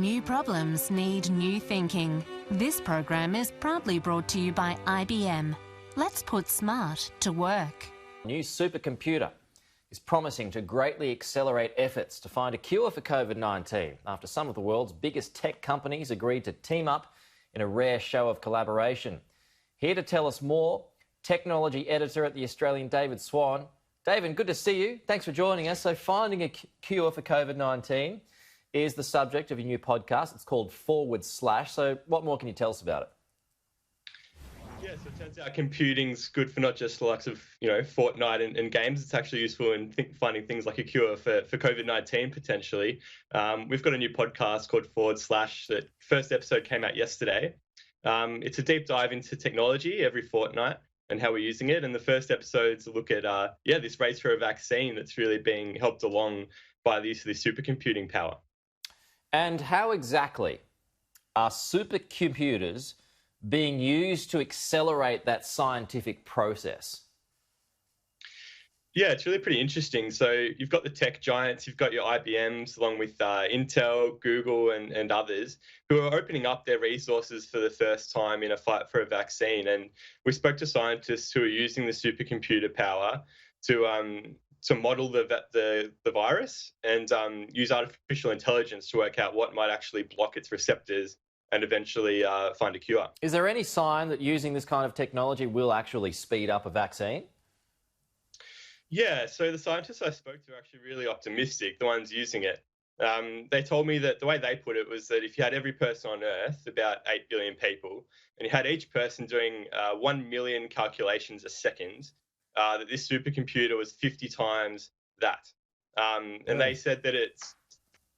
New problems need new thinking. This program is proudly brought to you by IBM. Let's put smart to work. A new supercomputer is promising to greatly accelerate efforts to find a cure for COVID-19 after some of the world's biggest tech companies agreed to team up in a rare show of collaboration. Here to tell us more, technology editor at the Australian David Swan. David, good to see you. Thanks for joining us. So finding a cure for COVID-19 is the subject of your new podcast. It's called /. So what more can you tell us about it? Yeah, so it turns out computing's good for not just the likes of, Fortnite and games. It's actually useful in finding things like a cure for COVID-19 potentially. We've got a new podcast called /. The first episode came out yesterday. It's a deep dive into technology every fortnight and how we're using it. And the first episode's a look at, this race for a vaccine that's really being helped along by the use of this supercomputing power. And how exactly are supercomputers being used to accelerate that scientific process? Yeah, it's really pretty interesting. So you've got the tech giants, you've got your IBMs along with Intel, Google and others who are opening up their resources for the first time in a fight for a vaccine. And we spoke to scientists who are using the supercomputer power to model the virus and use artificial intelligence to work out what might actually block its receptors and eventually find a cure. Is there any sign that using this kind of technology will actually speed up a vaccine? Yeah, so the scientists I spoke to are actually really optimistic, the ones using it. They told me that the way they put it was that if you had every person on Earth, about 8 billion people, and you had each person doing 1 million calculations a second, that this supercomputer was 50 times that. And they said that it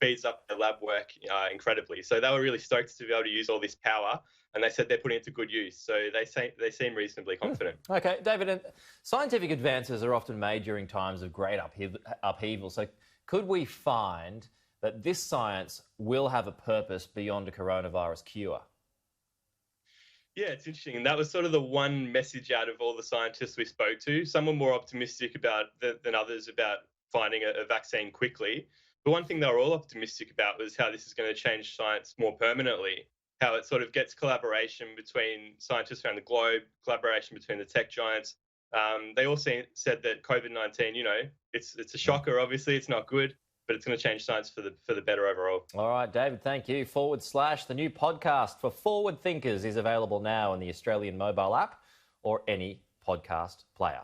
speeds up their lab work incredibly. So they were really stoked to be able to use all this power, and they said they're putting it to good use. So they seem reasonably confident. Okay, David, scientific advances are often made during times of great upheaval. So could we find that this science will have a purpose beyond a coronavirus cure? Yeah, it's interesting. And that was sort of the one message out of all the scientists we spoke to. Some were more optimistic than others about finding a vaccine quickly. But one thing they were all optimistic about was how this is going to change science more permanently, how it sort of gets collaboration between scientists around the globe, collaboration between the tech giants. They all said that COVID-19, it's a shocker, obviously, it's not good, but it's going to change science for the better overall. All right, David, thank you. /. The new podcast for forward thinkers is available now in the Australian mobile app or any podcast player.